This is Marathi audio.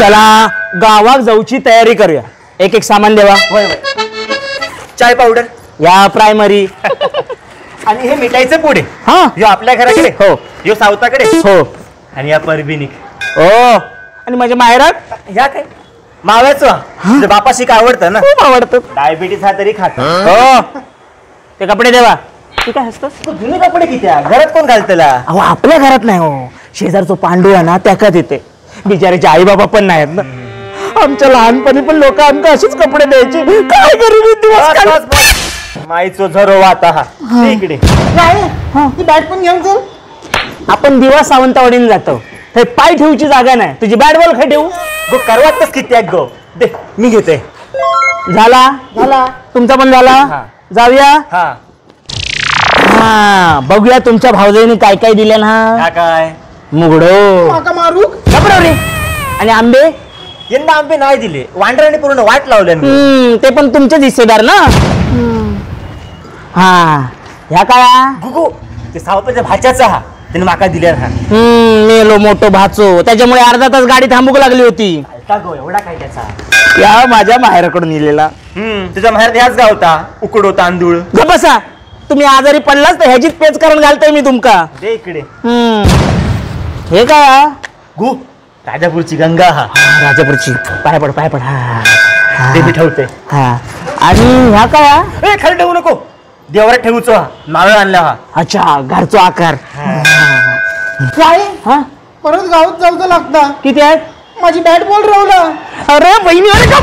चला गावात जाऊची तयारी करूया. एक एक सामान देवा. चाय पावडर या प्रायमरी आणि हे मिठाईचे पुढे. हा यो आपल्या घराकडे. हो यो सावताकडे. हो आणि या परबिनिक. हो आणि माझ्या माहेरात ह्या काय माव्याचं बापाशी का आवडतं ना. खूप आवडतं. डायबिटीस हा तरी खात. हो ते कपडे देवा. तू काय हसतोस? जुने कपडे किती आहे? घरात कोण घालतला? अहो आपल्या घरात नाही हो. शेजारचा पांडू आहे ना त्याच्यात येते. बिचाराचे आई बाबा पण नाहीत ना. आमच्या लहानपणी पण लोक आमका असेच कपडे द्यायचे. काय करू दिवस माईचो झरो वाता हा इकडे. ती बॅट पण घेऊन चल. आपण दिवा सावंतवाडीने जातो. हे पाय ठेवची जागा नाही. तुझी बॅट बॉल खाय ठेवू. गो करवातच किती आहे गो. दे मी घेते. झाला झाला तुमचा पण झाला. जाऊया. हा हा बघूया तुमच्या भावजाईने काय काय दिले ना. काय मुगडो मारू रे. आणि आंबे यंदा आंबे नाही दिले. वांढराने पूर्ण वाट लावले. ते पण तुमचे हिस्सेदार ना. हा ह्या काय गुगू ते सावताच्या भाच्याचा हा त्याने माका दिल्या हा. मेलो मोठो भाचो. त्याच्यामुळे अर्धा तास गाडी थांबूक लागली होती. गो एवढा काय त्याचा. या माझ्या माहेराकडून इलेला. तुझ्या माहेर ह्याच गावता उकडो तांदूळ. बसा तुम्ही आजारी पडलाच तर ह्याचीच पेच करून घालतोय मी तुमका. दे इकडे. हे काय गु राजापूरची गंगा हा. राजापूरची. पाय पड पाय पड. हा ते मी ठेवते. हा आणि ह्या काय खाली ठेवू नको. देवरात ठेवूचो हा. नारळ आणला हा. अच्छा घरचो आकार. काय हा परत गावात जाऊचं लागता. किती आहेत? माझी बॅट बॉल राहला. अरे बहिणी अरे का